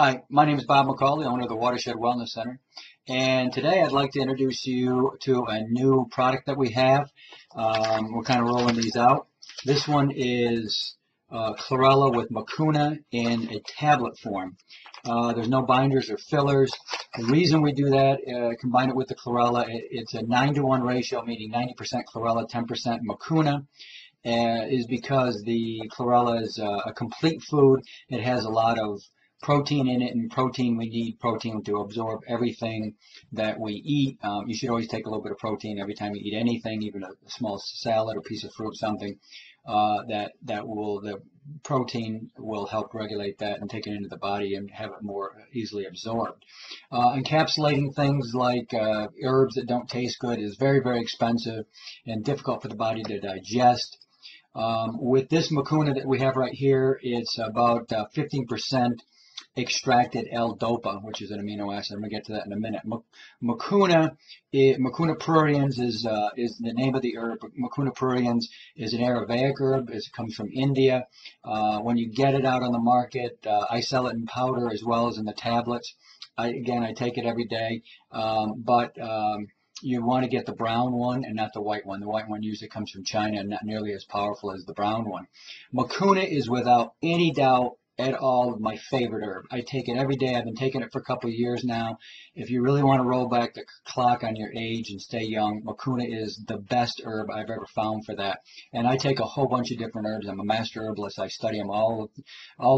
Hi, my name is Bob McCauley, owner of the Watershed Wellness Center. And today I'd like to introduce you to a new product that we have. We're kind of rolling these out. This one is Chlorella with Mucuna in a tablet form. There's no binders or fillers. The reason we do that, combine it with the Chlorella, it's a 9-to-1 ratio, meaning 90% Chlorella, 10% Mucuna. Is because the Chlorella is a complete food. It has a lot of protein in it, and protein, we need protein to absorb everything that we eat. You should always take a little bit of protein every time you eat anything, even a small salad or piece of fruit, something the protein will help regulate that and take it into the body and have it more easily absorbed. Encapsulating things like herbs that don't taste good is very, very expensive and difficult for the body to digest. With this Mucuna that we have right here, it's about 15% extracted L-Dopa, which is an amino acid. I'm going to get to that in a minute. Mucuna pruriens is the name of the herb. Mucuna pruriens is an Ayurvedic herb. It comes from India. When you get it out on the market, I sell it in powder as well as in the tablets. I take it every day, but you want to get the brown one and not the white one. The white one usually comes from China and not nearly as powerful as the brown one. Mucuna is without any doubt at all my favorite herb. I take it every day. I've been taking it for a couple of years now. If you really want to roll back the clock on your age and stay young, Mucuna is the best herb I've ever found for that. And I take a whole bunch of different herbs. I'm a master herbalist. I study them all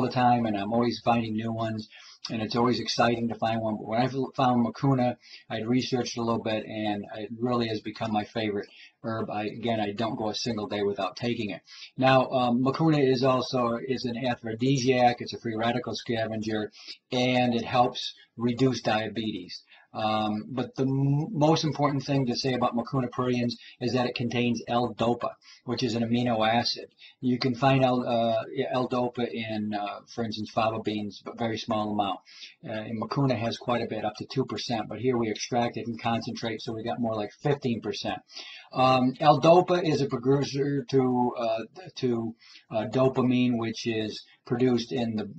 the time, and I'm always finding new ones. And it's always exciting to find one. But when I found Mucuna, I'd researched a little bit, and it really has become my favorite herb. I don't go a single day without taking it. Now, Mucuna is an aphrodisiac. It's a free radical scavenger, and it helps reduce diabetes. But the most important thing to say about Mucuna pruriens is that it contains L-Dopa, which is an amino acid. You can find L-Dopa in, for instance, fava beans, but very small amount. And Mucuna has quite a bit, up to 2%, but here we extract it and concentrate, so we got more like 15%. L-Dopa is a precursor to dopamine, which is produced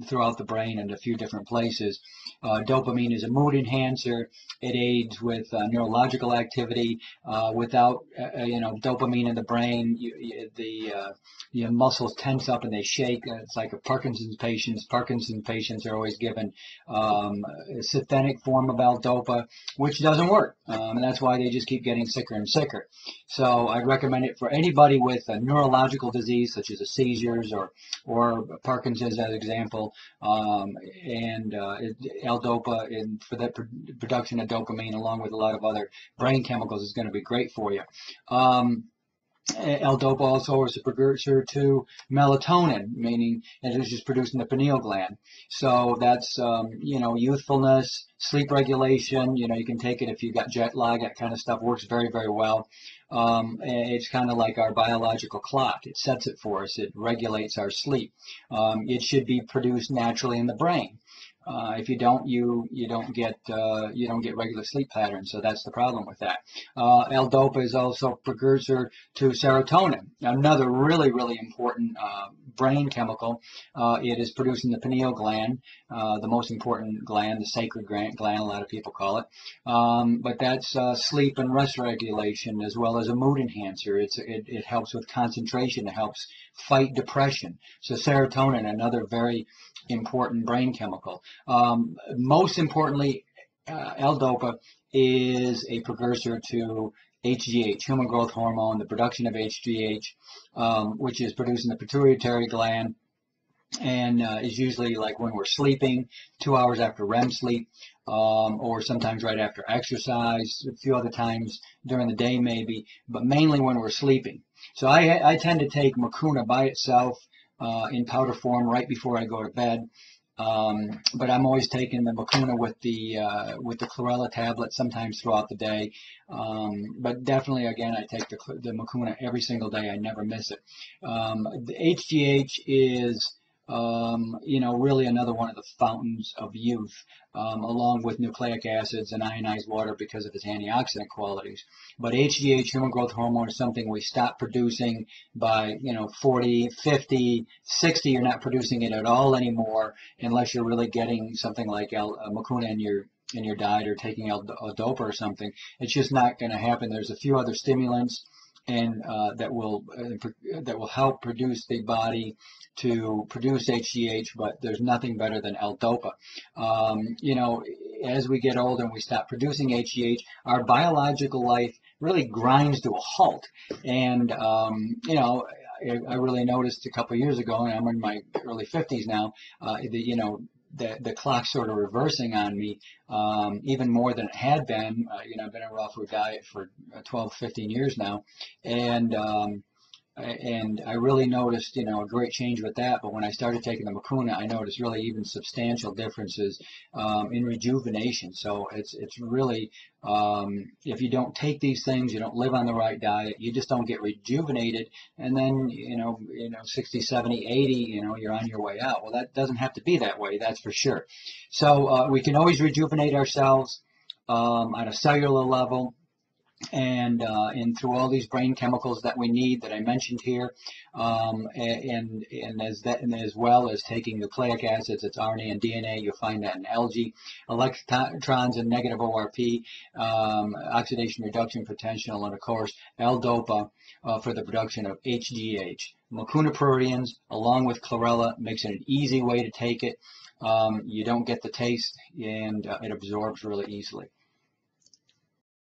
throughout the brain in a few different places. Dopamine is a mood enhancer. It aids with neurological activity. Without dopamine in the brain, your muscles tense up and they shake. It's like a Parkinson's patients. Parkinson's patients are always given a synthetic form of L-Dopa, which doesn't work, and that's why they just keep getting sicker and sicker. So I recommend it for anybody with a neurological disease such as seizures or Parkinson's, as an example, and L-Dopa for the production of dopamine, along with a lot of other brain chemicals, is going to be great for you. L-Dopa also is a precursor to melatonin, meaning it is just produced in the pineal gland. So that's, youthfulness, sleep regulation. You can take it if you've got jet lag, that kind of stuff works very, very well. It's kind of like our biological clock. It sets it for us. It regulates our sleep. It should be produced naturally in the brain. If you don't, you don't get regular sleep patterns. So that's the problem with that. L-Dopa is also precursor to serotonin, another really, really important brain chemical. It is produced in the pineal gland, the most important gland, the sacred gland, a lot of people call it. But that's sleep and rest regulation, as well as a mood enhancer. It helps with concentration. It helps fight depression. So serotonin, another very important brain chemical. Most importantly, L-Dopa is a precursor to HGH, human growth hormone, the production of HGH, which is produced in the pituitary gland, and is usually like when we're sleeping, 2 hours after REM sleep, or sometimes right after exercise, a few other times during the day maybe, but mainly when we're sleeping. So I tend to take Mucuna by itself in powder form right before I go to bed. But I'm always taking the Mucuna with the Chlorella tablet sometimes throughout the day. But definitely, again, I take the Mucuna every single day. I never miss it. The HGH is really another one of the fountains of youth, along with nucleic acids and ionized water because of its antioxidant qualities. But HGH, human growth hormone, is something we stop producing by, 40, 50, 60. You're not producing it at all anymore unless you're really getting something like Mucuna in your diet or taking L-Dopa or something. It's just not going to happen. There's a few other stimulants and that will help produce the body to produce HGH, but there's nothing better than L-Dopa. As we get older and we stop producing HGH, our biological life really grinds to a halt. And I really noticed a couple of years ago, and I'm in my early 50s now, the clock's sort of reversing on me, even more than it had been. I've been on a raw food diet for 12, 15 years now, and I really noticed, a great change with that. But when I started taking the Mucuna, I noticed really even substantial differences in rejuvenation. So it's really, if you don't take these things, you don't live on the right diet, you just don't get rejuvenated. And then, 60, 70, 80, you're on your way out. Well, that doesn't have to be that way, that's for sure. So we can always rejuvenate ourselves on a cellular level, and through all these brain chemicals that we need that I mentioned here, and as well as taking nucleic acids, it's RNA and DNA. You'll find that in algae, electrons and negative ORP, oxidation reduction potential, and of course L-Dopa for the production of HGH. Mucuna pruriens, along with Chlorella, makes it an easy way to take it. You don't get the taste, and it absorbs really easily.